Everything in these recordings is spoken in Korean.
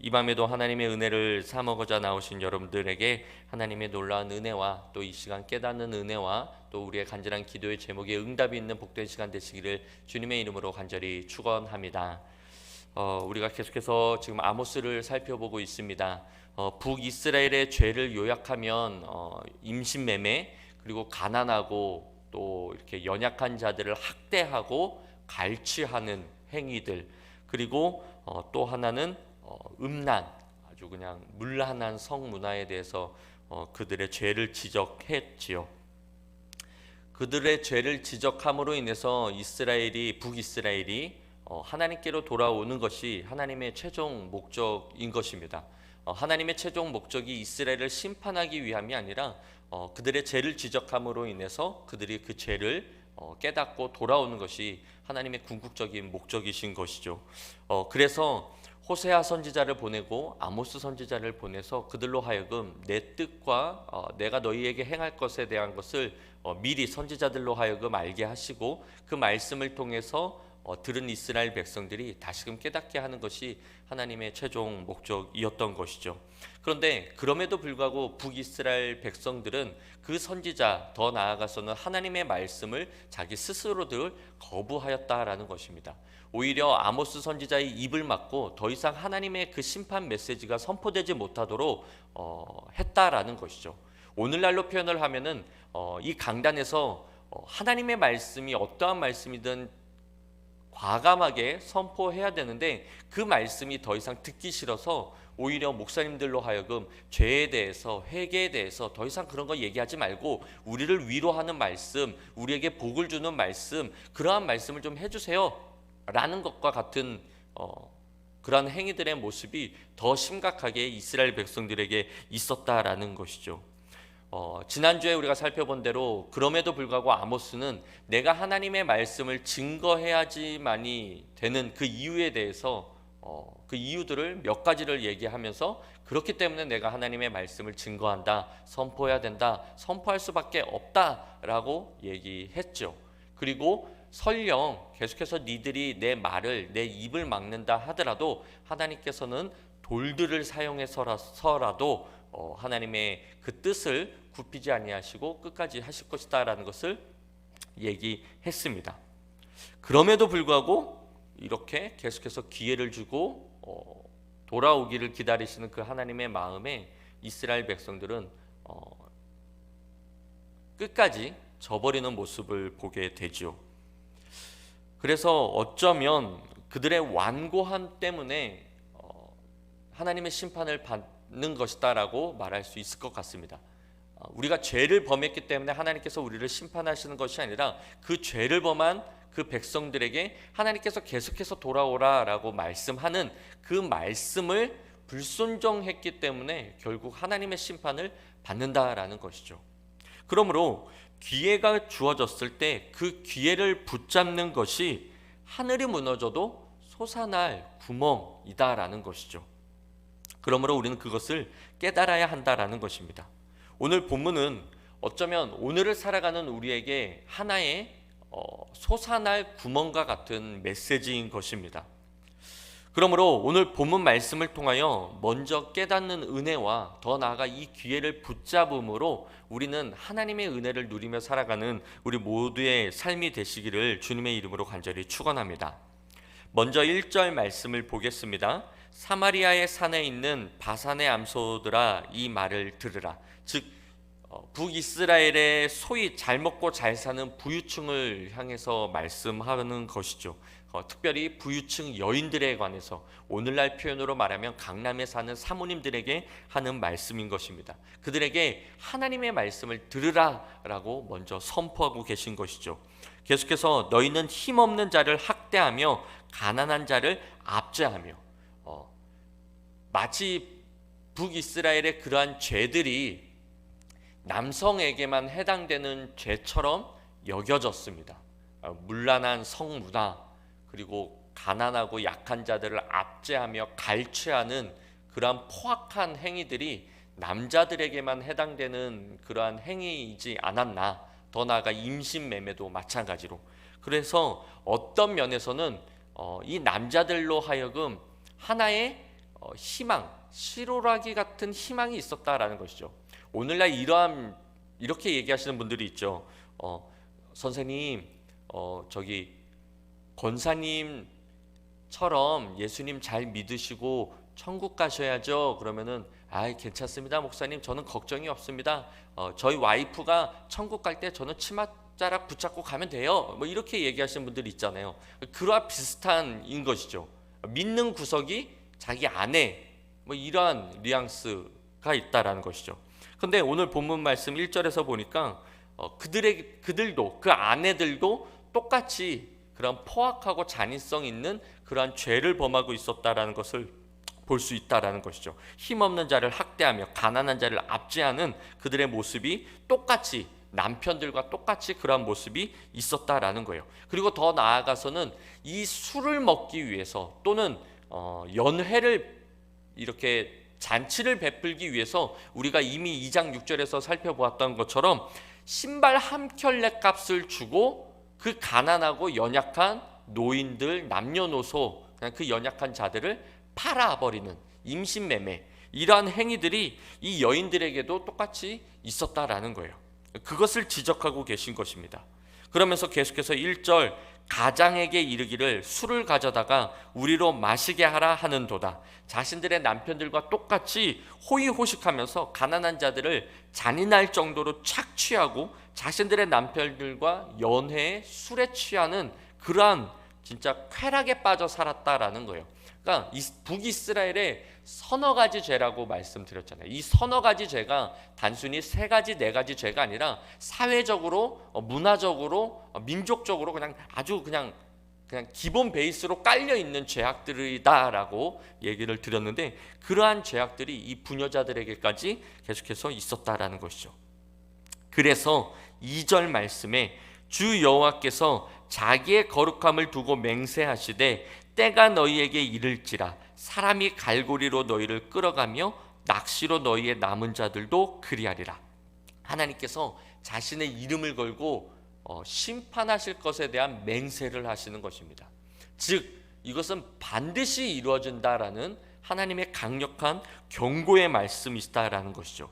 이 밤에도 하나님의 은혜를 사 먹고자 나오신 여러분들에게 하나님의 놀라운 은혜와 또 이 시간 깨닫는 은혜와 또 우리의 간절한 기도의 제목에 응답이 있는 복된 시간 되시기를 주님의 이름으로 간절히 축원합니다. 우리가 계속해서 지금 아모스를 살펴보고 있습니다. 북이스라엘의 죄를 요약하면 임신매매, 그리고 가난하고 또 이렇게 연약한 자들을 학대하고 갈취하는 행위들, 그리고 또 하나는 음란, 아주 그냥 문란한 성문화에 대해서 그들의 죄를 지적했지요. 그들의 죄를 지적함으로 인해서 북이스라엘이 하나님께로 돌아오는 것이 하나님의 최종 목적인 것입니다. 하나님의 최종 목적이 이스라엘을 심판하기 위함이 아니라 그들의 죄를 지적함으로 인해서 그들이 그 죄를 깨닫고 돌아오는 것이 하나님의 궁극적인 목적이신 것이죠. 그래서 호세아 선지자를 보내고 아모스 선지자를 보내서 그들로 하여금 내 뜻과 내가 너희에게 행할 것에 대한 것을 미리 선지자들로 하여금 알게 하시고 그 말씀을 통해서 들은 이스라엘 백성들이 다시금 깨닫게 하는 것이 하나님의 최종 목적이었던 것이죠. 그런데 그럼에도 불구하고 북이스라엘 백성들은 그 선지자, 더 나아가서는 하나님의 말씀을 자기 스스로들 거부하였다라는 것입니다. 오히려 아모스 선지자의 입을 막고 더 이상 하나님의 그 심판 메시지가 선포되지 못하도록 했다라는 것이죠. 오늘날로 표현을 하면은 이 강단에서 하나님의 말씀이 어떠한 말씀이든 과감하게 선포해야 되는데 그 말씀이 더 이상 듣기 싫어서 오히려 목사님들로 하여금 죄에 대해서, 회개에 대해서 더 이상 그런 거 얘기하지 말고 우리를 위로하는 말씀, 우리에게 복을 주는 말씀, 그러한 말씀을 좀 해주세요 라는 것과 같은 그러한 행위들의 모습이 더 심각하게 이스라엘 백성들에게 있었다라는 것이죠. 지난주에 우리가 살펴본 대로 그럼에도 불구하고 아모스는 내가 하나님의 말씀을 증거해야지만이 되는 그 이유에 대해서 그 이유들을 몇 가지를 얘기하면서 그렇기 때문에 내가 하나님의 말씀을 증거한다, 선포해야 된다, 선포할 수밖에 없다라고 얘기했죠. 그리고 설령 계속해서 니들이 내 말을, 내 입을 막는다 하더라도 하나님께서는 돌들을 사용해서라도 하나님의 그 뜻을 굽히지 아니하시고 끝까지 하실 것이다 라는 것을 얘기했습니다. 그럼에도 불구하고 이렇게 계속해서 기회를 주고 돌아오기를 기다리시는 그 하나님의 마음에 이스라엘 백성들은 끝까지 저버리는 모습을 보게 되죠. 그래서 어쩌면 그들의 완고함 때문에 하나님의 심판을 받는 것이다라고 말할 수 있을 것 같습니다. 우리가 죄를 범했기 때문에 하나님께서 우리를 심판하시는 것이 아니라 그 죄를 범한 그 백성들에게 하나님께서 계속해서 돌아오라라고 말씀하는 그 말씀을 불순종했기 때문에 결국 하나님의 심판을 받는다라는 것이죠. 그러므로 기회가 주어졌을 때 그 기회를 붙잡는 것이 하늘이 무너져도 솟아날 구멍이다라는 것이죠. 그러므로 우리는 그것을 깨달아야 한다라는 것입니다. 오늘 본문은 어쩌면 오늘을 살아가는 우리에게 하나의 솟아날 구멍과 같은 메시지인 것입니다. 그러므로 오늘 본문 말씀을 통하여 먼저 깨닫는 은혜와 더 나아가 이 기회를 붙잡음으로 우리는 하나님의 은혜를 누리며 살아가는 우리 모두의 삶이 되시기를 주님의 이름으로 간절히 축원합니다. 먼저 1절 말씀을 보겠습니다. 사마리아의 산에 있는 바산의 암소들아 이 말을 들으라. 즉 북이스라엘의 소위 잘 먹고 잘 사는 부유층을 향해서 말씀하는 것이죠. 특별히 부유층 여인들에 관해서 오늘날 표현으로 말하면 강남에 사는 사모님들에게 하는 말씀인 것입니다. 그들에게 하나님의 말씀을 들으라라고 먼저 선포하고 계신 것이죠. 계속해서 너희는 힘없는 자를 학대하며 가난한 자를 압제하며, 마치 북이스라엘의 그러한 죄들이 남성에게만 해당되는 죄처럼 여겨졌습니다. 문란한 성문화, 그리고 가난하고 약한 자들을 압제하며 갈취하는 그러한 포악한 행위들이 남자들에게만 해당되는 그러한 행위이지 않았나. 더 나아가 임신매매도 마찬가지로. 그래서 어떤 면에서는 이 남자들로 하여금 하나의 희망, 실오라기 같은 희망이 있었다라는 것이죠. 오늘날 이렇게 얘기하시는 분들이 있죠. 선생님, 저기 권사님처럼 예수님 잘 믿으시고 천국 가셔야죠. 그러면은 괜찮습니다 목사님, 저는 걱정이 없습니다. 저희 와이프가 천국 갈 때 저는 치맛자락 붙잡고 가면 돼요. 뭐 이렇게 얘기하시는 분들이 있잖아요. 그와 비슷한인 것이죠. 믿는 구석이 자기 안에 뭐 이러한 뉘앙스가 있다라는 것이죠. 근데 오늘 본문 말씀 1절에서 보니까 그들도, 그 아내들도 똑같이 그런 포악하고 잔인성 있는 그러한 죄를 범하고 있었다라는 것을 볼 수 있다라는 것이죠. 힘없는 자를 학대하며 가난한 자를 압제하는 그들의 모습이 똑같이, 남편들과 똑같이 그러한 모습이 있었다라는 거예요. 그리고 더 나아가서는 이 술을 먹기 위해서 또는 연회를 이렇게 잔치를 베풀기 위해서 우리가 이미 2장 6절에서 살펴보았던 것처럼 신발 한 켤레 값을 주고 그 가난하고 연약한 노인들, 남녀노소, 그냥 그 연약한 자들을 팔아버리는 임신매매, 이러한 행위들이 이 여인들에게도 똑같이 있었다라는 거예요. 그것을 지적하고 계신 것입니다. 그러면서 계속해서 1절, 가장에게 이르기를 술을 가져다가 우리로 마시게 하라 하는도다. 자신들의 남편들과 똑같이 호의호식하면서 가난한 자들을 잔인할 정도로 착취하고 자신들의 남편들과 연회에 술에 취하는 그러한 진짜 쾌락에 빠져 살았다라는 거예요. 그러니까 북이스라엘의 서너 가지 죄라고 말씀드렸잖아요. 이 서너 가지 죄가 단순히 세 가지, 네 가지 죄가 아니라 사회적으로, 문화적으로, 민족적으로 아주 그냥 기본 베이스로 깔려 있는 죄악들이다라고 얘기를 드렸는데, 그러한 죄악들이 이 부녀자들에게까지 계속해서 있었다라는 것이죠. 그래서 2절 말씀에 주 여호와께서 자기의 거룩함을 두고 맹세하시되 때가 너희에게 이를지라 사람이 갈고리로 너희를 끌어가며 낚시로 너희의 남은 자들도 그리하리라. 하나님께서 자신의 이름을 걸고 심판하실 것에 대한 맹세를 하시는 것입니다. 즉 이것은 반드시 이루어진다라는 하나님의 강력한 경고의 말씀이시다라는 것이죠.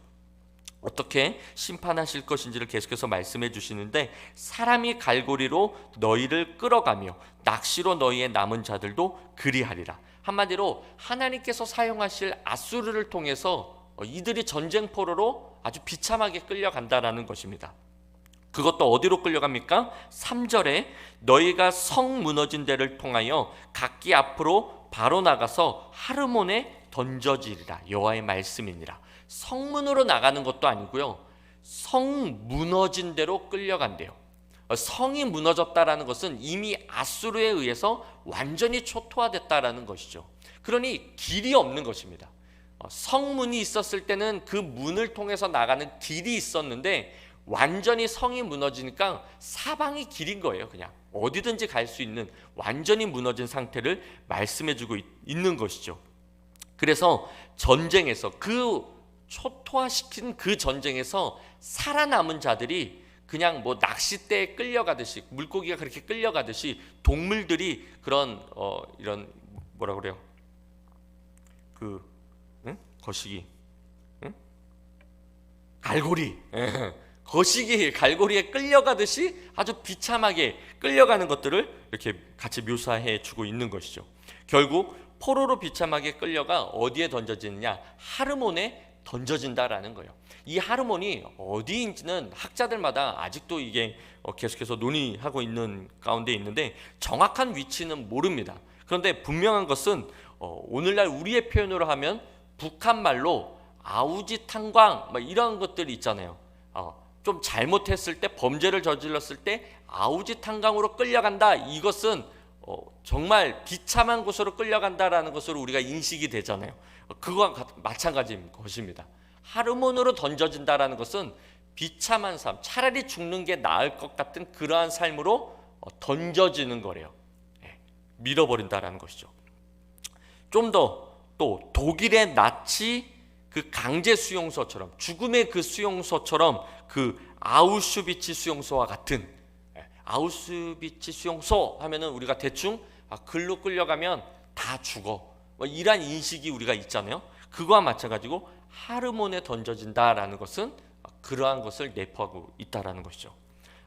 어떻게 심판하실 것인지를 계속해서 말씀해 주시는데, 사람이 갈고리로 너희를 끌어가며 낚시로 너희의 남은 자들도 그리하리라. 한마디로 하나님께서 사용하실 아수르를 통해서 이들이 전쟁포로로 아주 비참하게 끌려간다라는 것입니다. 그것도 어디로 끌려갑니까? 3절에 너희가 성 무너진 데를 통하여 각기 앞으로 바로 나가서 하르몬에 던져지리라. 여호와의 말씀이니라. 성문으로 나가는 것도 아니고요, 성 무너진 데로 끌려간대요. 성이 무너졌다라는 것은 이미 아수르에 의해서 완전히 초토화됐다라는 것이죠. 그러니 길이 없는 것입니다. 성문이 있었을 때는 그 문을 통해서 나가는 길이 있었는데 완전히 성이 무너지니까 사방이 길인 거예요. 그냥 어디든지 갈 수 있는 완전히 무너진 상태를 말씀해주고 있는 것이죠. 그래서 전쟁에서, 그 초토화시킨 그 전쟁에서 살아남은 자들이 그냥 뭐 낚싯대에 끌려가듯이, 물고기가 그렇게 끌려가듯이 동물들이 그런 이런 뭐라 그래요? 거시기, 갈고리, 거시기, 갈고리에 끌려가듯이 아주 비참하게 끌려가는 것들을 이렇게 같이 묘사해 주고 있는 것이죠. 결국 포로로 비참하게 끌려가 어디에 던져지느냐? 하르몬에 던져진다라는 거예요. 이 하르몬이 어디인지는 학자들마다 아직도 이게 계속해서 논의하고 있는 가운데 있는데 정확한 위치는 모릅니다. 그런데 분명한 것은 오늘날 우리의 표현으로 하면 북한 말로 아우지 탄광 이런 것들이 있잖아요. 좀 잘못했을 때, 범죄를 저질렀을 때 아우지 탄광으로 끌려간다. 이것은 정말 비참한 곳으로 끌려간다라는 것으로 우리가 인식이 되잖아요. 그거와 마찬가지인 것입니다. 하르몬으로 던져진다라는 것은 비참한 삶, 차라리 죽는 게 나을 것 같은 그러한 삶으로 던져지는 거래요. 밀어버린다라는 것이죠. 좀 더 또 독일의 나치 그 강제 수용소처럼, 죽음의 그 수용소처럼, 그 아우슈비츠 수용소와 같은, 아우슈비츠 수용소 하면은 우리가 대충 글로 끌려가면 다 죽어, 뭐 이러한 인식이 우리가 있잖아요. 그거와 마찬가지고 하르몬에 던져진다라는 것은 그러한 것을 내포하고 있다라는 것이죠.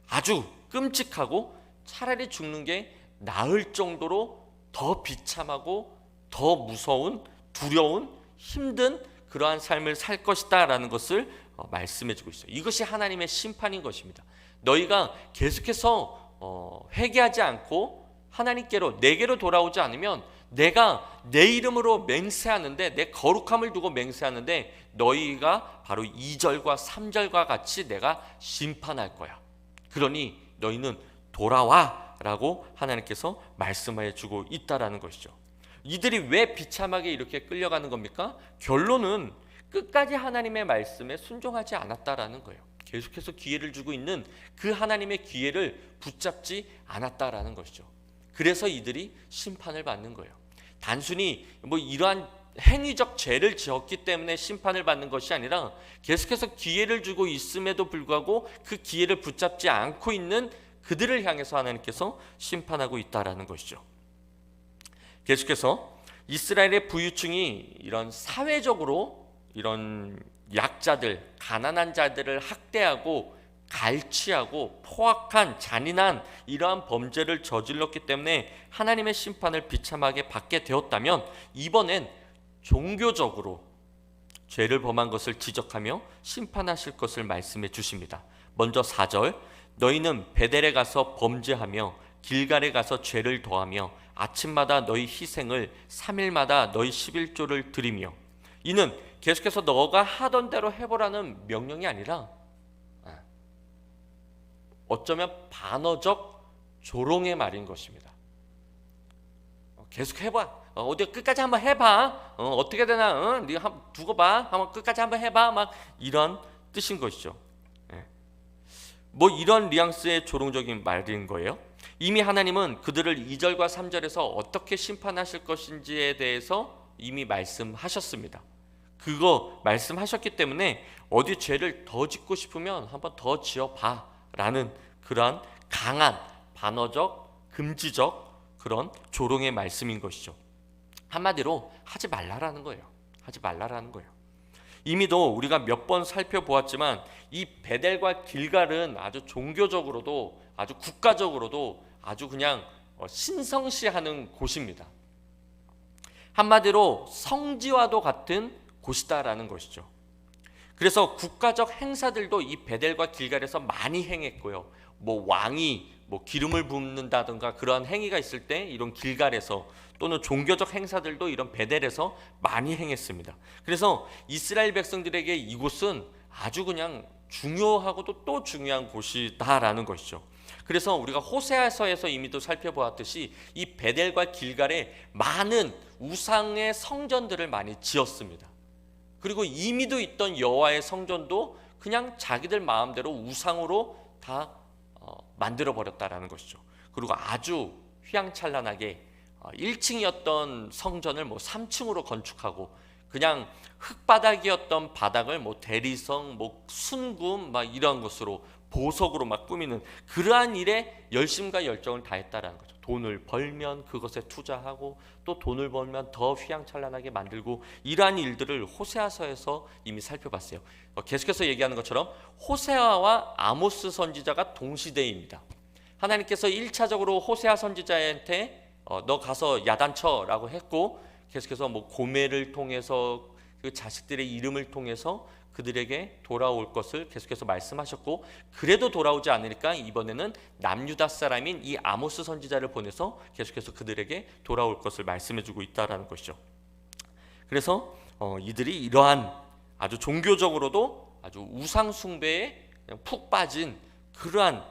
아주 끔찍하고 차라리 죽는 게 나을 정도로 더 비참하고 더 무서운, 두려운, 힘든 그러한 삶을 살 것이다 라는 것을 말씀해 주고 있어요. 이것이 하나님의 심판인 것입니다. 너희가 계속해서 회개하지 않고 하나님께로, 내게로 돌아오지 않으면 내가 내 이름으로 맹세하는데, 내 거룩함을 두고 맹세하는데 너희가 바로 2절과 3절과 같이 내가 심판할 거야. 그러니 너희는 돌아와 라고 하나님께서 말씀해 주고 있다라는 것이죠. 이들이 왜 비참하게 이렇게 끌려가는 겁니까? 결론은 끝까지 하나님의 말씀에 순종하지 않았다라는 거예요. 계속해서 기회를 주고 있는 그 하나님의 기회를 붙잡지 않았다라는 것이죠. 그래서 이들이 심판을 받는 거예요. 단순히 뭐 이러한 행위적 죄를 지었기 때문에 심판을 받는 것이 아니라 계속해서 기회를 주고 있음에도 불구하고 그 기회를 붙잡지 않고 있는 그들을 향해서 하나님께서 심판하고 있다라는 것이죠. 계속해서 이스라엘의 부유층이 이런 사회적으로 이런 약자들, 가난한 자들을 학대하고 갈취하고 포악한 잔인한 이러한 범죄를 저질렀기 때문에 하나님의 심판을 비참하게 받게 되었다면, 이번엔 종교적으로 죄를 범한 것을 지적하며 심판하실 것을 말씀해 주십니다. 먼저 4절, 너희는 베델에 가서 범죄하며 길갈에 가서 죄를 더하며 아침마다 너희 희생을 3일마다 너희 11조를 드리며. 이는 계속해서 너가 하던 대로 해보라는 명령이 아니라 어쩌면 반어적 조롱의 말인 것입니다. 계속 해봐. 어디 끝까지 한번 해봐. 어떻게 되나? 네가 한번 두고 봐. 한번 끝까지 한번 해봐. 막 이런 뜻인 것이죠. 뭐 이런 뉘앙스의 조롱적인 말인 거예요. 이미 하나님은 그들을 2절과 3절에서 어떻게 심판하실 것인지에 대해서 이미 말씀하셨습니다. 그거 말씀하셨기 때문에 어디 죄를 더 짓고 싶으면 한번 더 지어봐 라는 그러한 강한 반어적, 금지적 그런 조롱의 말씀인 것이죠. 한마디로 하지 말라라는 거예요. 하지 말라라는 거예요. 이미도 우리가 몇 번 살펴보았지만 이 베델과 길갈은 아주 종교적으로도 아주 국가적으로도 아주 그냥 신성시하는 곳입니다. 한마디로 성지와도 같은 곳이다라는 것이죠. 그래서 국가적 행사들도 이 베델과 길갈에서 많이 행했고요. 뭐 왕이 뭐 기름을 붓는다든가 그러한 행위가 있을 때 이런 길갈에서, 또는 종교적 행사들도 이런 베델에서 많이 행했습니다. 그래서 이스라엘 백성들에게 이곳은 아주 그냥 중요하고도 또 중요한 곳이다라는 것이죠. 그래서 우리가 호세아서에서 이미도 살펴보았듯이 이 베델과 길갈에 많은 우상의 성전들을 많이 지었습니다. 그리고 이미도 있던 여호와의 성전도 그냥 자기들 마음대로 우상으로 다 만들어 버렸다라는 것이죠. 그리고 아주 휘황찬란하게 1층이었던 성전을 뭐 3층으로 건축하고, 그냥 흙바닥이었던 바닥을 뭐 대리석, 뭐 순금 막 이런 것으로 보석으로 막 꾸미는 그러한 일에 열심과 열정을 다했다라는 거죠. 돈을 벌면 그것에 투자하고 또 돈을 벌면 더 휘황찬란하게 만들고, 이러한 일들을 호세아서에서 이미 살펴봤어요. 계속해서 얘기하는 것처럼 호세아와 아모스 선지자가 동시대입니다. 하나님께서 1차적으로 호세아 선지자한테 너 가서 야단쳐라고 했고, 계속해서 뭐 고멜을 통해서 그 자식들의 이름을 통해서 그들에게 돌아올 것을 계속해서 말씀하셨고, 그래도 돌아오지 않으니까 이번에는 남유다 사람인 이 아모스 선지자를 보내서 계속해서 그들에게 돌아올 것을 말씀해주고 있다라는 것이죠. 그래서 이들이 이러한 아주 종교적으로도 아주 우상 숭배에 푹 빠진 그러한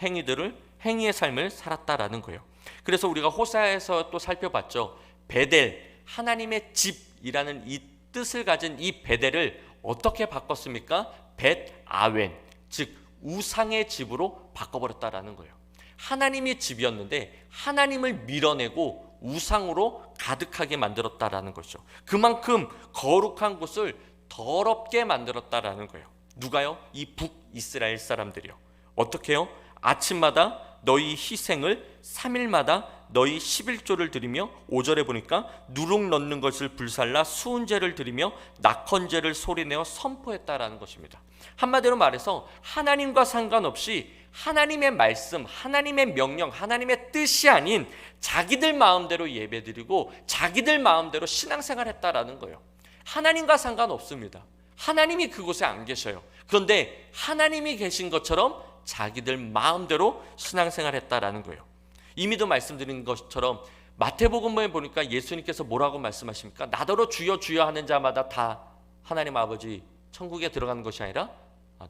행위의 삶을 살았다라는 거예요. 그래서 우리가 호세아에서 또 살펴봤죠. 베델, 하나님의 집이라는 이 뜻을 가진 이 베델을 어떻게 바꿨습니까? 벳아웬, 즉 우상의 집으로 바꿔버렸다라는 거예요. 하나님의 집이었는데 하나님을 밀어내고 우상으로 가득하게 만들었다라는 것이죠. 그만큼 거룩한 곳을 더럽게 만들었다라는 거예요. 누가요? 이 북이스라엘 사람들이요. 어떻게 해요? 아침마다 너희 희생을 3일마다 너희 11조를 드리며 5절에 보니까 누룩 넣는 것을 불살라 수은제를 드리며 낙헌제를 소리내어 선포했다라는 것입니다. 한마디로 말해서 하나님과 상관없이 하나님의 말씀, 하나님의 명령, 하나님의 뜻이 아닌 자기들 마음대로 예배드리고 자기들 마음대로 신앙생활했다라는 거예요. 하나님과 상관없습니다. 하나님이 그곳에 안 계셔요. 그런데 하나님이 계신 것처럼 자기들 마음대로 신앙생활했다라는 거예요. 이미도 말씀드린 것처럼 마태복음에 보니까 예수님께서 뭐라고 말씀하십니까? 나더러 주여 주여 하는 자마다 다 하나님 아버지 천국에 들어가는 것이 아니라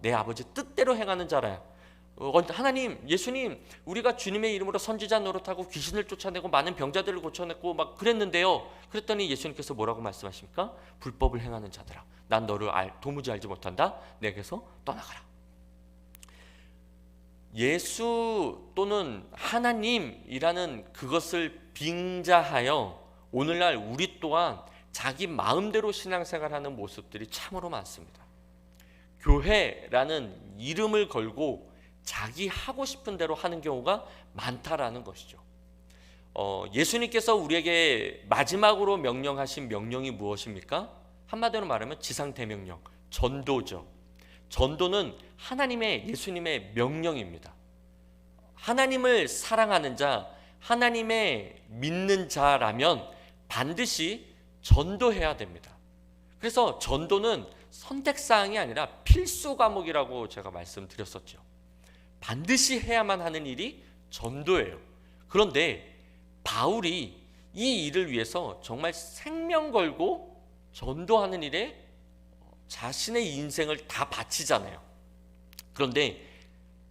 내 아버지 뜻대로 행하는 자라. 하나님, 예수님, 우리가 주님의 이름으로 선지자 노릇하고 귀신을 쫓아내고 많은 병자들을 고쳐냈고 막 그랬는데요. 그랬더니 예수님께서 뭐라고 말씀하십니까? 불법을 행하는 자들아, 난 너를 도무지 알지 못한다. 내게서 떠나가라. 예수 또는 하나님이라는 그것을 빙자하여 오늘날 우리 또한 자기 마음대로 신앙생활하는 모습들이 참으로 많습니다. 교회라는 이름을 걸고 자기 하고 싶은 대로 하는 경우가 많다라는 것이죠. 예수님께서 우리에게 마지막으로 명령하신 명령이 무엇입니까? 한마디로 말하면 지상대명령, 전도죠. 전도는 하나님의, 예수님의 명령입니다. 하나님을 사랑하는 자, 하나님의 믿는 자라면 반드시 전도해야 됩니다. 그래서 전도는 선택사항이 아니라 필수 과목이라고 제가 말씀드렸었죠. 반드시 해야만 하는 일이 전도예요. 그런데 바울이 이 일을 위해서 정말 생명 걸고 전도하는 일에 자신의 인생을 다 바치잖아요. 그런데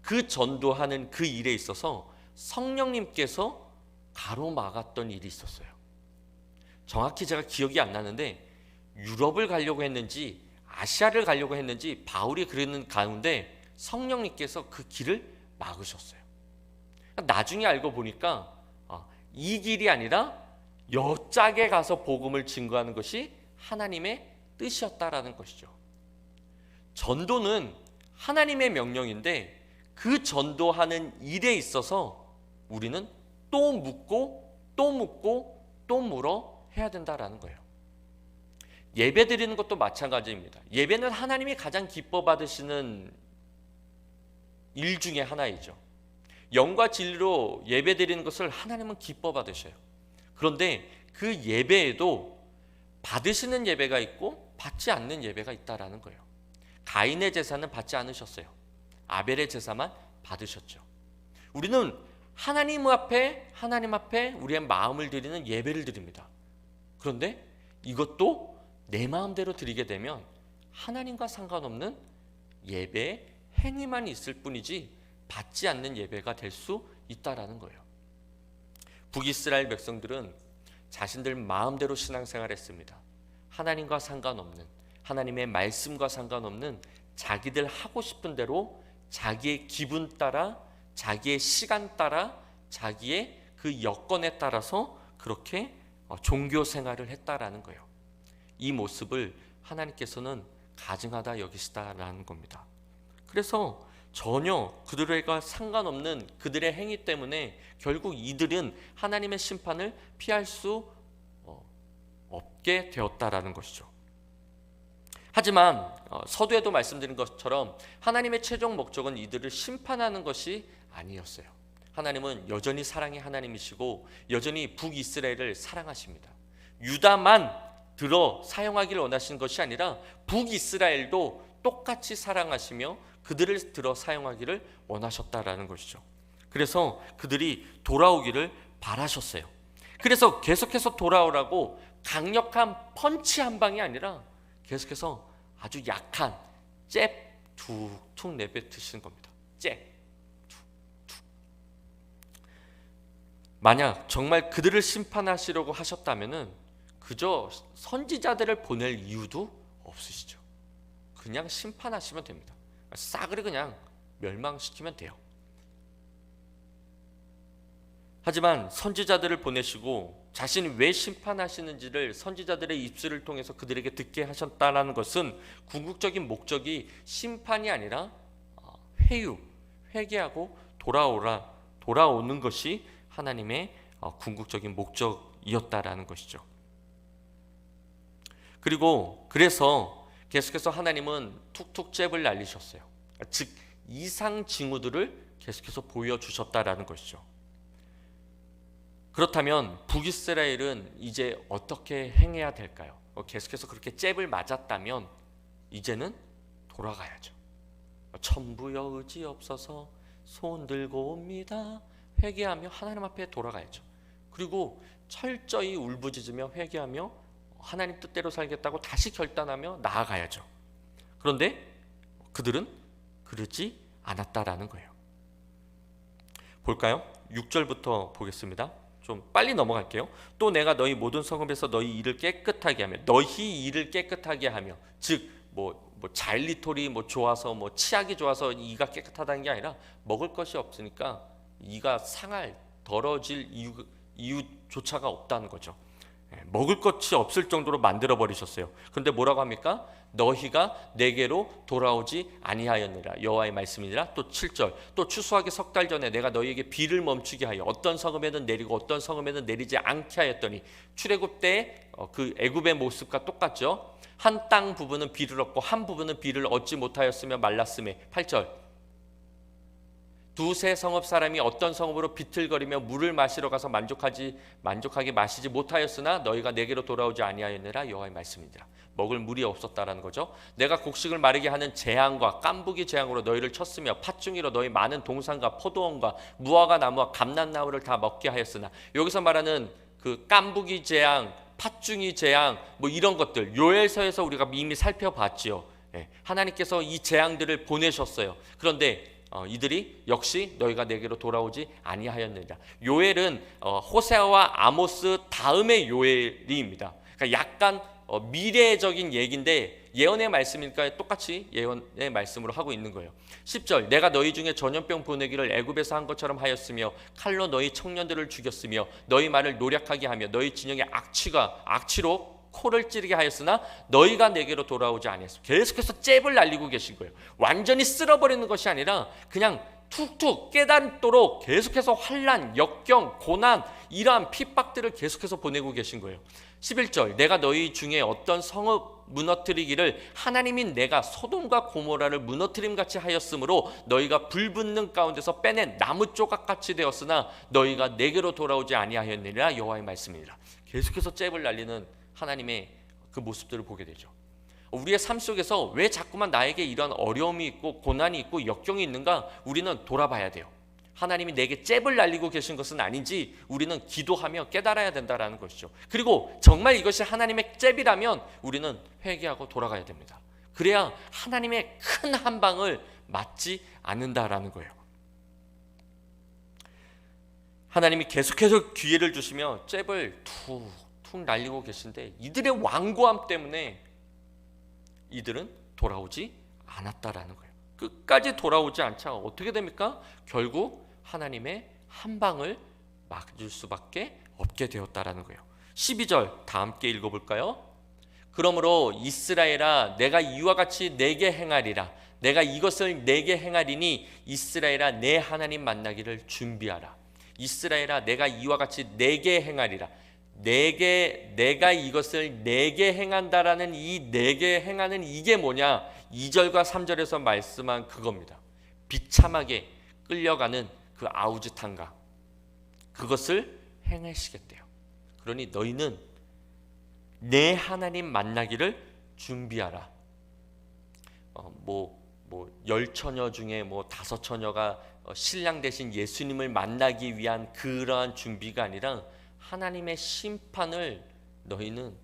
그 전도하는 그 일에 있어서 성령님께서 가로막았던 일이 있었어요. 정확히 제가 기억이 안 나는데 유럽을 가려고 했는지 아시아를 가려고 했는지 바울이 그러는 가운데 성령님께서 그 길을 막으셨어요. 나중에 알고 보니까 이 길이 아니라 여짝에 가서 복음을 증거하는 것이 하나님의 뜻이었다라는 것이죠. 전도는 하나님의 명령인데 그 전도하는 일에 있어서 우리는 또 묻고 또 묻고 또 물어 해야 된다라는 거예요. 예배 드리는 것도 마찬가지입니다. 예배는 하나님이 가장 기뻐 받으시는 일 중에 하나이죠. 영과 진리로 예배 드리는 것을 하나님은 기뻐 받으셔요. 그런데 그 예배에도 받으시는 예배가 있고 받지 않는 예배가 있다라는 거예요. 가인의 제사는 받지 않으셨어요. 아벨의 제사만 받으셨죠. 우리는 하나님 앞에 우리의 마음을 드리는 예배를 드립니다. 그런데 이것도 내 마음대로 드리게 되면 하나님과 상관없는 예배의 행위만 있을 뿐이지 받지 않는 예배가 될 수 있다라는 거예요. 북이스라엘 백성들은 자신들 마음대로 신앙생활했습니다. 하나님과 상관없는, 하나님의 말씀과 상관없는 자기들 하고 싶은 대로 자기의 기분 따라, 자기의 시간 따라, 자기의 그 여건에 따라서 그렇게 종교 생활을 했다라는 거예요. 이 모습을 하나님께서는 가증하다 여기시다라는 겁니다. 그래서 전혀 그들과 상관없는 그들의 행위 때문에 결국 이들은 하나님의 심판을 피할 수 없게 되었다라는 것이죠. 하지만 서두에도 말씀드린 것처럼 하나님의 최종 목적은 이들을 심판하는 것이 아니었어요. 하나님은 여전히 사랑의 하나님이시고 여전히 북이스라엘을 사랑하십니다. 유다만 들어 사용하기를 원하시는 것이 아니라 북이스라엘도 똑같이 사랑하시며 그들을 들어 사용하기를 원하셨다라는 것이죠. 그래서 그들이 돌아오기를 바라셨어요. 그래서 계속해서 돌아오라고 강력한 펀치 한 방이 아니라 계속해서 아주 약한 잽 툭툭 내뱉으시는 겁니다. 잽 툭툭. 만약 정말 그들을 심판하시려고 하셨다면은 그저 선지자들을 보낼 이유도 없으시죠. 그냥 심판하시면 됩니다. 싸그리 그냥 멸망시키면 돼요. 하지만 선지자들을 보내시고 자신이 왜 심판하시는지를 선지자들의 입술을 통해서 그들에게 듣게 하셨다는 것은 궁극적인 목적이 심판이 아니라 회개하고 돌아오는 것이 하나님의 궁극적인 목적이었다라는 것이죠. 그리고 그래서 계속해서 하나님은 툭툭 잽을 날리셨어요. 즉 이상 징후들을 계속해서 보여주셨다라는 것이죠. 그렇다면 북이스라엘은 이제 어떻게 행해야 될까요? 계속해서 그렇게 잽을 맞았다면 이제는 돌아가야죠. 천부여 의지 없어서 손 들고 옵니다. 회개하며 하나님 앞에 돌아가야죠. 그리고 철저히 울부짖으며 회개하며 하나님 뜻대로 살겠다고 다시 결단하며 나아가야죠. 그런데 그들은 그러지 않았다라는 거예요. 볼까요? 6절부터 보겠습니다. 좀 빨리 넘어갈게요. 또 내가 너희 모든 성읍에서 너희 일을 깨끗하게 하며 너희 일을 깨끗하게 하며 즉 자일리톨이 좋아서 치약이 좋아서 이가 깨끗하다는 게 아니라 먹을 것이 없으니까 이가 상할 더러질 이유조차가 없다는 거죠. 먹을 것이 없을 정도로 만들어 버리셨어요. 그런데 뭐라고 합니까? 너희가 내게로 돌아오지 아니하였느라 여호와의 말씀이니라. 또 7절 또 추수하기 석 달 전에 내가 너희에게 비를 멈추게 하여 어떤 성읍에는 내리고 어떤 성읍에는 내리지 않게 하였더니 출애굽 때 그 애굽의 모습과 똑같죠. 한 땅 부분은 비를 얻고 한 부분은 비를 얻지 못하였으며 말랐음에 8절 두세 성읍 사람이 어떤 성읍으로 비틀거리며 물을 마시러 가서 만족하게 마시지 못하였으나 너희가 내게로 돌아오지 아니하였느라 여호와의 말씀이니라. 먹을 물이 없었다라는 거죠. 내가 곡식을 마르게 하는 재앙과 깐부기 재앙으로 너희를 쳤으며 팥중이로 너희 많은 동산과 포도원과 무화과 나무와 감람나무를 다 먹게 하였으나 여기서 말하는 그 깐부기 재앙, 팥중이 재앙 이런 것들 요엘서에서 우리가 이미 살펴봤지요. 하나님께서 이 재앙들을 보내셨어요. 그런데 이들이 역시 너희가 내게로 돌아오지 아니하였느니라. 요엘은 호세아와 아모스 다음의 요엘입니다. 그러니까 약간 미래적인 얘기인데 예언의 말씀이니까 똑같이 예언의 말씀으로 하고 있는 거예요. 10절 내가 너희 중에 전염병 보내기를 애굽에서 한 것처럼 하였으며 칼로 너희 청년들을 죽였으며 너희 말을 노략하게 하며 너희 진영의 악취로 코를 찌르게 하였으나 너희가 내게로 돌아오지 아니했어. 계속해서 잽을 날리고 계신 거예요. 완전히 쓸어버리는 것이 아니라 그냥 툭툭 깨닫도록 계속해서 환난, 역경, 고난 이러한 핍박들을 계속해서 보내고 계신 거예요. 11절 내가 너희 중에 어떤 성읍 무너뜨리기를 하나님이 내가 소돔과 고모라를 무너뜨림같이 하였으므로 너희가 불붙는 가운데서 빼낸 나무 조각같이 되었으나 너희가 내게로 돌아오지 아니하였느니라 여호와의 말씀이니라. 계속해서 잽을 날리는 하나님의 그 모습들을 보게 되죠. 우리의 삶 속에서 왜 자꾸만 나에게 이런 어려움이 있고 고난이 있고 역경이 있는가 우리는 돌아봐야 돼요. 하나님이 내게 잽을 날리고 계신 것은 아닌지 우리는 기도하며 깨달아야 된다는 것이죠. 그리고 정말 이것이 하나님의 잽이라면 우리는 회개하고 돌아가야 됩니다. 그래야 하나님의 큰 한 방을 맞지 않는다라는 거예요. 하나님이 계속해서 기회를 주시며 잽을 툭 날리고 계신데 이들의 완고함 때문에 이들은 돌아오지 않았다라는 거예요. 끝까지 돌아오지 않자 어떻게 됩니까? 결국 하나님의 한 방을 맞을 수밖에 없게 되었다라는 거예요. 12절 다 함께 읽어볼까요? 그러므로 이스라엘아 내가 이와 같이 내게 행하리라. 내가 이것을 내게 행하리니 이스라엘아 내 하나님 만나기를 준비하라. 이스라엘아 내가 이와 같이 내게 행하리라. 내가 이것을 내게 행한다라는 이 내게 행하는 이게 뭐냐? 2절과 3절에서 말씀한 그겁니다. 비참하게 끌려가는 그 아우짓한가 그것을 행하시겠대요. 그러니 너희는 내 하나님 만나기를 준비하라. 열 처녀 중에 5 처녀가 신랑 대신 예수님을 만나기 위한 그러한 준비가 아니라 하나님의 심판을 너희는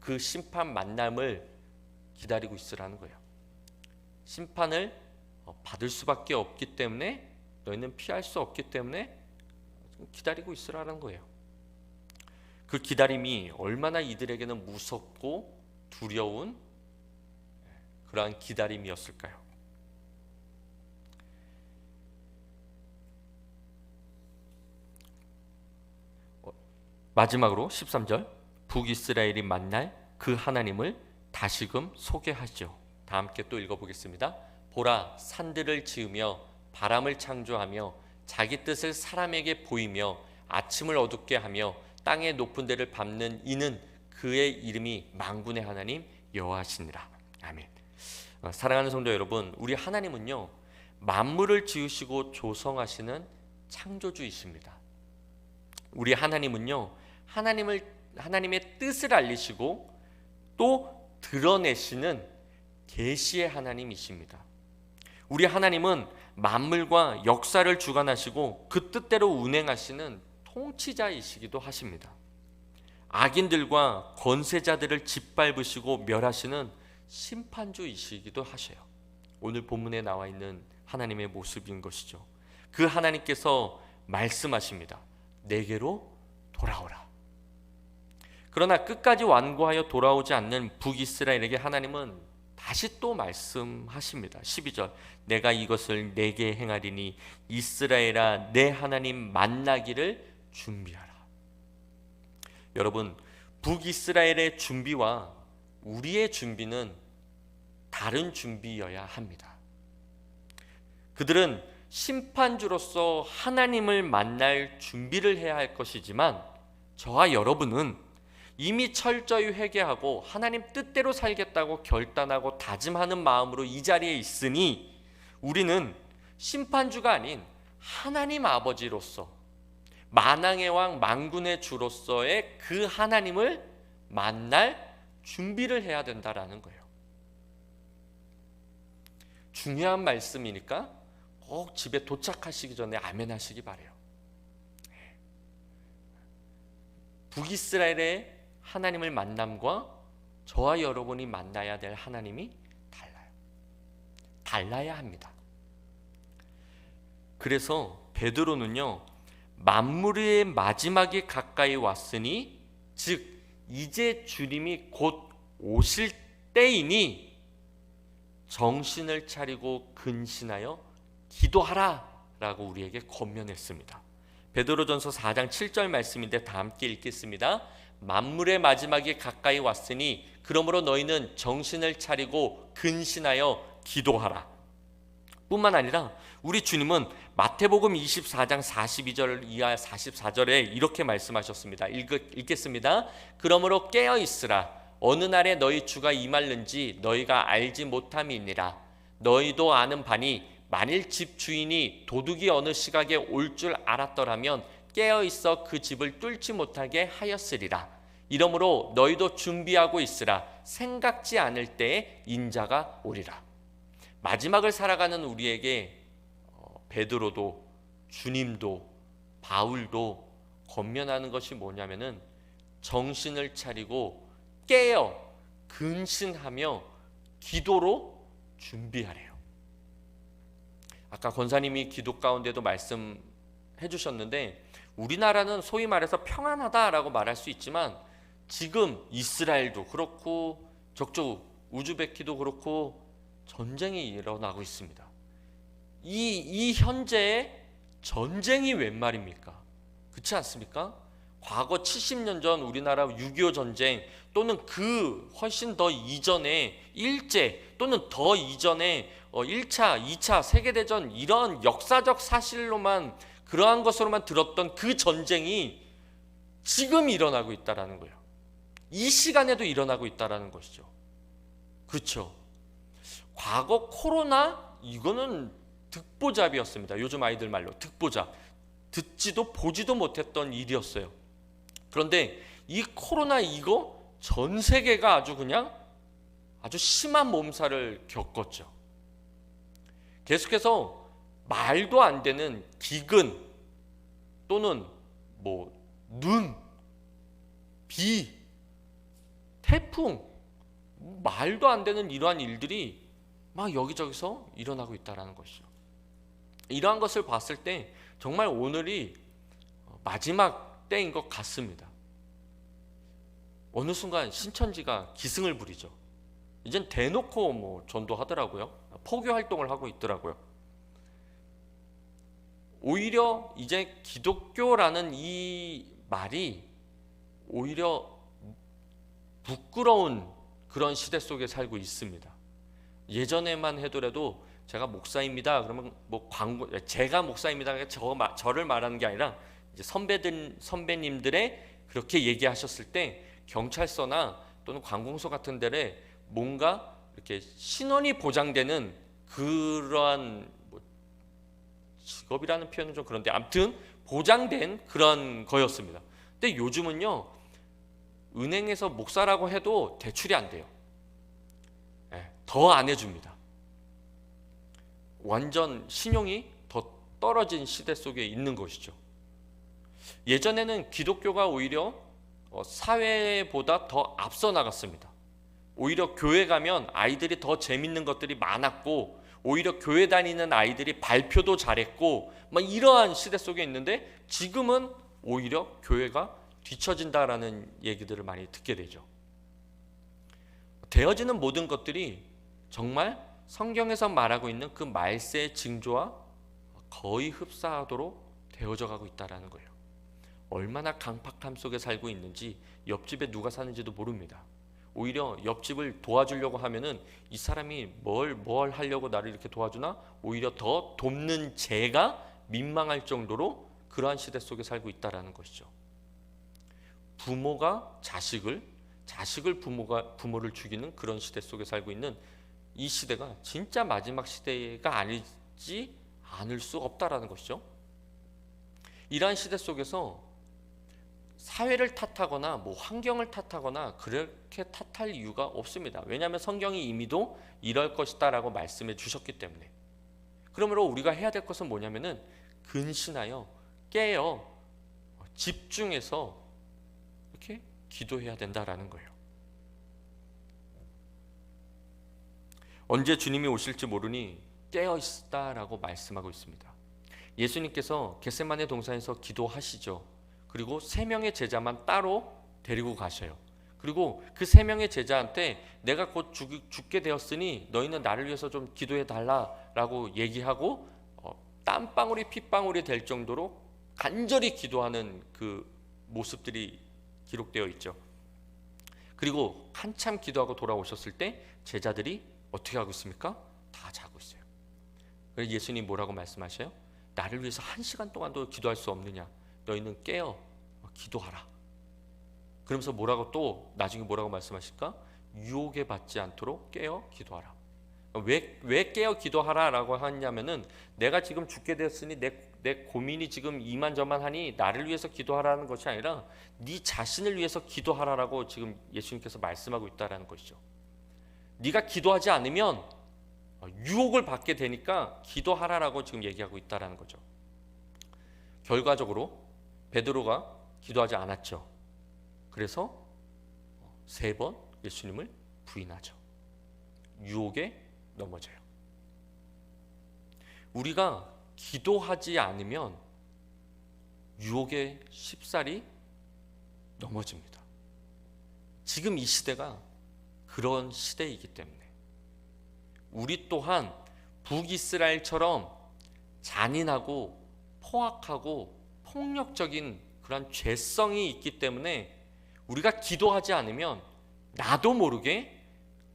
그 심판 만남을 기다리고 있으라는 거예요. 심판을 받을 수밖에 없기 때문에 너희는 피할 수 없기 때문에 기다리고 있으라는 거예요. 그 기다림이 얼마나 이들에게는 무섭고 두려운 그러한 기다림이었을까요? 마지막으로 13절 북이스라엘이 만날 그 하나님을 다시금 소개하죠. 다 함께 또 읽어보겠습니다. 보라 산들을 지으며 바람을 창조하며 자기 뜻을 사람에게 보이며 아침을 어둡게 하며 땅의 높은 데를 밟는 이는 그의 이름이 만군의 하나님 여호와시니라. 아멘. 사랑하는 성도 여러분, 우리 하나님은요 만물을 지으시고 조성하시는 창조주이십니다. 우리 하나님은요 하나님의 뜻을 알리시고 또 드러내시는 계시의 하나님이십니다. 우리 하나님은 만물과 역사를 주관하시고 그 뜻대로 운행하시는 통치자이시기도 하십니다. 악인들과 권세자들을 짓밟으시고 멸하시는 심판주이시기도 하셔요. 오늘 본문에 나와 있는 하나님의 모습인 것이죠. 그 하나님께서 말씀하십니다. 내게로 돌아오라. 그러나 끝까지 완고하여 돌아오지 않는 북이스라엘에게 하나님은 다시 또 말씀하십니다. 12절 내가 이것을 내게 행하리니 이스라엘아 내 하나님 만나기를 준비하라. 여러분, 북이스라엘의 준비와 우리의 준비는 다른 준비여야 합니다. 그들은 심판주로서 하나님을 만날 준비를 해야 할 것이지만 저와 여러분은 이미 철저히 회개하고 하나님 뜻대로 살겠다고 결단하고 다짐하는 마음으로 이 자리에 있으니 우리는 심판주가 아닌 하나님 아버지로서 만왕의 왕 만군의 주로서의 그 하나님을 만날 준비를 해야 된다라는 거예요. 중요한 말씀이니까 꼭 집에 도착하시기 전에 아멘 하시기 바래요. 북이스라엘의 하나님을 만남과 저와 여러분이 만나야 될 하나님이 달라야 합니다. 그래서 베드로는요 만물의 마지막이 가까이 왔으니 즉 이제 주님이 곧 오실 때이니 정신을 차리고 근신하여 기도하라 라고 우리에게 권면했습니다. 베드로전서 4장 7절 말씀인데 다 함께 읽겠습니다. 만물의 마지막이 가까이 왔으니 그러므로 너희는 정신을 차리고 근신하여 기도하라. 뿐만 아니라 우리 주님은 마태복음 24장 42절 이하 44절에 이렇게 말씀하셨습니다. 읽겠습니다. 그러므로 깨어 있으라. 어느 날에 너희 주가 임할는지 너희가 알지 못함이니라. 너희도 아는 바니 만일 집 주인이 도둑이 어느 시각에 올 줄 알았더라면 깨어 있어 그 집을 뚫지 못하게 하였으리라. 이러므로 너희도 준비하고 있으라. 생각지 않을 때에 인자가 오리라. 마지막을 살아가는 우리에게 베드로도 주님도 바울도 권면하는 것이 뭐냐면은 정신을 차리고 깨어 근신하며 기도로 준비하래요. 아까 권사님이 기도 가운데도 말씀해 주셨는데 우리나라는 소위 말해서 평안하다라고 말할 수 있지만 지금 이스라엘도 그렇고 저쪽 우즈베키도 그렇고 전쟁이 일어나고 있습니다. 이 현재의 전쟁이 웬 말입니까? 그렇지 않습니까? 과거 70년 전 우리나라 6.25 전쟁 또는 그 훨씬 더 이전에 일제 또는 더 이전에 1차, 2차 세계대전 이런 역사적 사실로만 그러한 것으로만 들었던 그 전쟁이 지금 일어나고 있다는 거예요. 이 시간에도 일어나고 있다는 것이죠. 그렇죠? 과거 코로나 이거는 득보잡이었습니다. 요즘 아이들 말로 득보잡. 듣지도 보지도 못했던 일이었어요. 그런데 이 코로나 이거 전 세계가 아주 심한 몸살을 겪었죠. 계속해서 말도 안 되는 기근 또는 눈, 비, 태풍 말도 안 되는 이러한 일들이 막 여기저기서 일어나고 있다는 것이죠. 이러한 것을 봤을 때 정말 오늘이 마지막 때인 것 같습니다. 어느 순간 신천지가 기승을 부리죠. 이젠 대놓고 전도하더라고요. 포교 활동을 하고 있더라고요. 오히려 이제 기독교라는 이 말이 오히려 부끄러운 그런 시대 속에 살고 있습니다. 예전에만 해더라도 제가 목사입니다. 그러면 광고 제가 목사입니다. 저를 말하는 게 아니라 이제 선배님들의 그렇게 얘기하셨을 때 경찰서나 또는 관공서 같은 데에 뭔가 이렇게 신원이 보장되는 그러한 직업이라는 표현은 좀 그런데 아무튼 보장된 그런 거였습니다. 근데 요즘은요, 은행에서 목사라고 해도 대출이 안 돼요. 더 안 해줍니다. 완전 신용이 더 떨어진 시대 속에 있는 것이죠. 예전에는 기독교가 오히려 사회보다 더 앞서 나갔습니다. 오히려 교회 가면 아이들이 더 재밌는 것들이 많았고, 오히려 교회 다니는 아이들이 발표도 잘했고, 막 이러한 시대 속에 있는데, 지금은 오히려 교회가 뒤처진다라는 얘기들을 많이 듣게 되죠. 되어지는 모든 것들이 정말 성경에서 말하고 있는 그 말세의 징조와 거의 흡사하도록 되어져 가고 있다는 거예요. 얼마나 강팍함 속에 살고 있는지, 옆집에 누가 사는지도 모릅니다. 오히려 옆집을 도와주려고 하면은 이 사람이 뭘 하려고 나를 이렇게 도와주나? 오히려 더 돕는 제가 민망할 정도로 그러한 시대 속에 살고 있다는 것이죠. 부모가 자식을 부모를 죽이는 그런 시대 속에 살고 있는 이 시대가 진짜 마지막 시대가 아니지 않을 수 없다라는 것이죠. 이러한 시대 속에서 사회를 탓하거나 환경을 탓하거나 그렇게 탓할 이유가 없습니다. 왜냐하면 성경이 이미도 이럴 것이다 라고 말씀해 주셨기 때문에. 그러므로 우리가 해야 될 것은 뭐냐면은 근신하여 깨어 집중해서 이렇게 기도해야 된다라는 거예요. 언제 주님이 오실지 모르니 깨어 있다라고 말씀하고 있습니다. 예수님께서 겟세마네 동산에서 기도하시죠. 그리고 3명의 제자만 따로 데리고 가셔요. 그리고 그 3명의 제자한테 내가 곧 죽게 되었으니 너희는 나를 위해서 좀 기도해 달라라고 얘기하고 땀방울이 핏방울이 될 정도로 간절히 기도하는 그 모습들이 기록되어 있죠. 그리고 한참 기도하고 돌아오셨을 때 제자들이 어떻게 하고 있습니까? 다 자고 있어요. 그래서 예수님 뭐라고 말씀하셔요? 나를 위해서 1시간 동안도 기도할 수 없느냐? 너희는 깨어 기도하라. 그러면서 나중에 뭐라고 말씀하실까? 유혹에 받지 않도록 깨어 기도하라. 왜 깨어 기도하라라고 하냐면은 내가 지금 죽게 되었으니 내 고민이 지금 이만저만하니 나를 위해서 기도하라는 것이 아니라 네 자신을 위해서 기도하라라고 지금 예수님께서 말씀하고 있다라는 것이죠. 네가 기도하지 않으면 유혹을 받게 되니까 기도하라라고 지금 얘기하고 있다라는 거죠. 결과적으로 베드로가 기도하지 않았죠. 그래서 3번 예수님을 부인하죠. 유혹에 넘어져요. 우리가 기도하지 않으면 유혹에 쉽사리 넘어집니다. 지금 이 시대가 그런 시대이기 때문에 우리 또한 북이스라엘처럼 잔인하고 포악하고 폭력적인 그런 죄성이 있기 때문에 우리가 기도하지 않으면 나도 모르게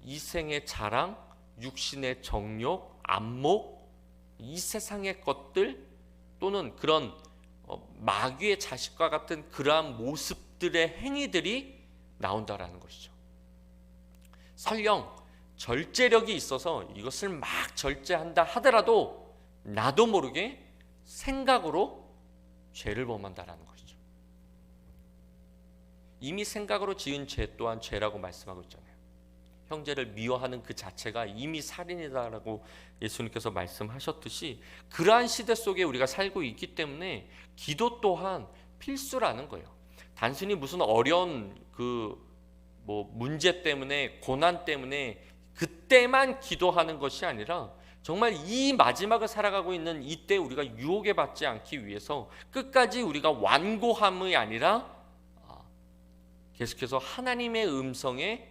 이 생의 자랑, 육신의 정욕, 안목, 이 세상의 것들 또는 그런 마귀의 자식과 같은 그러한 모습들의 행위들이 나온다라는 것이죠. 설령 절제력이 있어서 이것을 막 절제한다 하더라도 나도 모르게 생각으로 죄를 범한다라는 것이죠. 이미 생각으로 지은 죄 또한 죄라고 말씀하고 있잖아요. 형제를 미워하는 그 자체가 이미 살인이다라고 예수님께서 말씀하셨듯이 그러한 시대 속에 우리가 살고 있기 때문에 기도 또한 필수라는 거예요. 단순히 무슨 어려운 문제 때문에 고난 때문에 그때만 기도하는 것이 아니라 정말 이 마지막을 살아가고 있는 이때 우리가 유혹에 받지 않기 위해서 끝까지 우리가 완고함이 아니라 계속해서 하나님의 음성에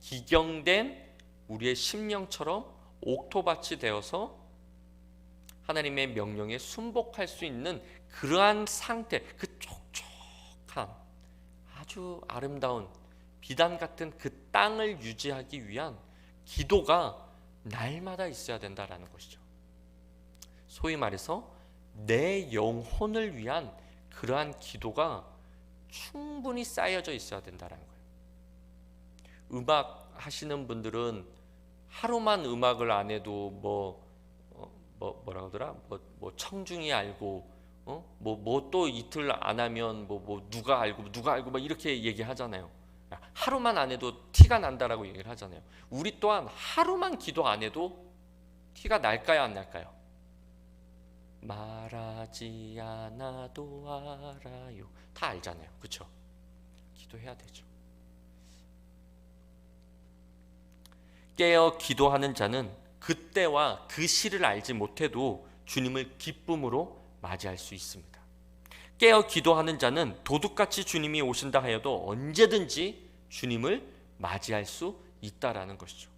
기경된 우리의 심령처럼 옥토밭이 되어서 하나님의 명령에 순복할 수 있는 그러한 상태, 그 촉촉한 아주 아름다운 비단 같은 그 땅을 유지하기 위한 기도가 날마다 있어야 된다라는 것이죠. 소위 말해서 내 영혼을 위한 그러한 기도가 충분히 쌓여져 있어야 된다는 거예요. 음악 하시는 분들은 하루만 음악을 안 해도 뭐라 그러더라? 뭐 청중이 알고 뭐 또 이틀 안 하면 뭐 누가 알고 막 이렇게 얘기하잖아요. 하루만 안 해도 티가 난다라고 얘기를 하잖아요. 우리 또한 하루만 기도 안 해도 티가 날까요, 안 날까요? 말하지 않아도 알아요. 다 알잖아요. 그렇죠? 기도해야 되죠. 깨어 기도하는 자는 그때와 그 시를 알지 못해도 주님을 기쁨으로 맞이할 수 있습니다. 깨어 기도하는 자는 도둑같이 주님이 오신다 하여도 언제든지 주님을 맞이할 수 있다라는 것이죠.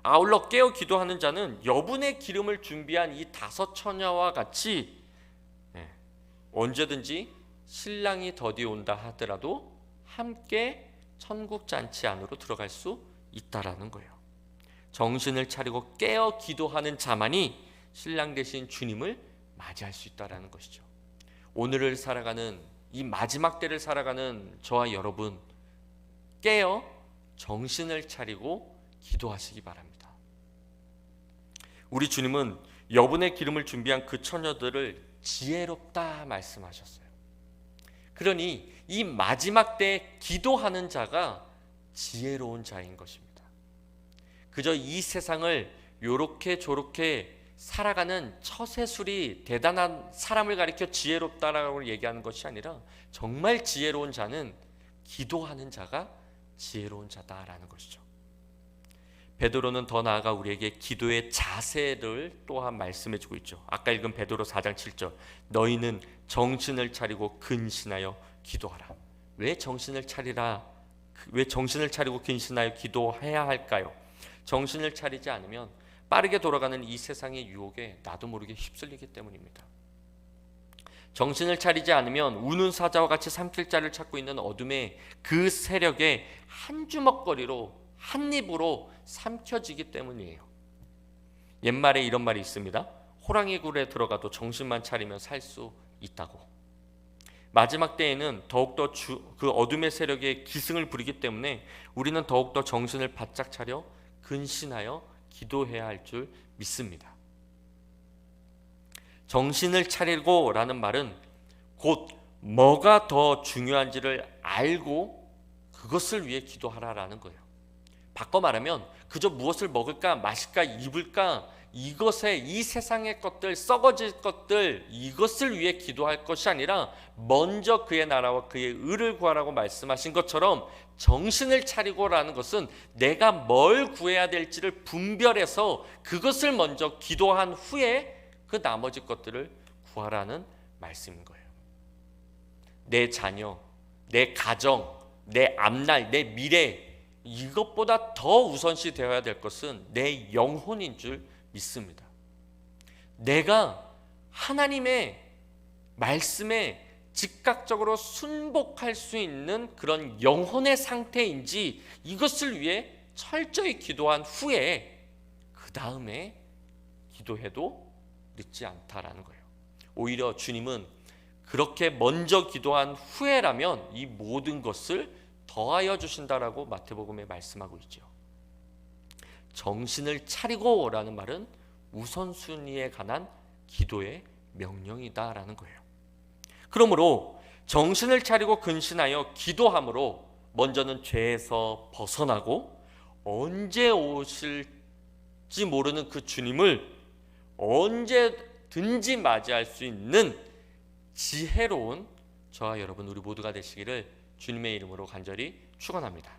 아울러 깨어 기도하는 자는 여분의 기름을 준비한 이 5 처녀와 같이 언제든지 신랑이 더디 온다 하더라도 함께 천국 잔치 안으로 들어갈 수 있다라는 거예요. 정신을 차리고 깨어 기도하는 자만이 신랑 되신 주님을 맞이할 수 있다라는 것이죠. 오늘을 살아가는 이 마지막 때를 살아가는 저와 여러분, 깨어 정신을 차리고 기도하시기 바랍니다. 우리 주님은 여분의 기름을 준비한 그 처녀들을 지혜롭다 말씀하셨어요. 그러니 이 마지막 때에 기도하는 자가 지혜로운 자인 것입니다. 그저 이 세상을 요렇게 저렇게 살아가는 처세술이 대단한 사람을 가리켜 지혜롭다라고 얘기하는 것이 아니라 정말 지혜로운 자는 기도하는 자가 지혜로운 자다라는 것이죠. 베드로는 더 나아가 우리에게 기도의 자세를 또한 말씀해주고 있죠. 아까 읽은 베드로 4장 7절, 너희는 정신을 차리고 근신하여 기도하라. 왜 정신을 차리고 근신하여 기도해야 할까요? 정신을 차리지 않으면 빠르게 돌아가는 이 세상의 유혹에 나도 모르게 휩쓸리기 때문입니다. 정신을 차리지 않으면 우는 사자와 같이 삼킬 자를 찾고 있는 어둠의 그 세력에 한 주먹거리로 한 입으로 삼켜지기 때문이에요. 옛말에 이런 말이 있습니다. 호랑이 굴에 들어가도 정신만 차리면 살 수 있다고. 마지막 때에는 더욱더 그 어둠의 세력에 기승을 부리기 때문에 우리는 더욱더 정신을 바짝 차려 근신하여 기도해야 할 줄 믿습니다. 정신을 차리고 라는 말은 곧 뭐가 더 중요한지를 알고 그것을 위해 기도하라라는 거예요. 바꿔 말하면 그저 무엇을 먹을까 마실까 입을까 이것에 이 세상의 것들 썩어질 것들 이것을 위해 기도할 것이 아니라 먼저 그의 나라와 그의 의를 구하라고 말씀하신 것처럼 정신을 차리고라는 것은 내가 뭘 구해야 될지를 분별해서 그것을 먼저 기도한 후에 그 나머지 것들을 구하라는 말씀인 거예요. 내 자녀, 내 가정, 내 앞날, 내 미래 이것보다 더 우선시 되어야 될 것은 내 영혼인 줄 믿습니다. 내가 하나님의 말씀에 즉각적으로 순복할 수 있는 그런 영혼의 상태인지 이것을 위해 철저히 기도한 후에 그 다음에 기도해도 늦지 않다라는 거예요. 오히려 주님은 그렇게 먼저 기도한 후에라면 이 모든 것을 더하여 주신다라고 마태복음에 말씀하고 있죠. 정신을 차리고 라는 말은 우선순위에 관한 기도의 명령이다라는 거예요. 그러므로 정신을 차리고 근신하여 기도함으로 먼저는 죄에서 벗어나고 언제 오실지 모르는 그 주님을 언제든지 맞이할 수 있는 지혜로운 저와 여러분 우리 모두가 되시기를 주님의 이름으로 간절히 축원합니다.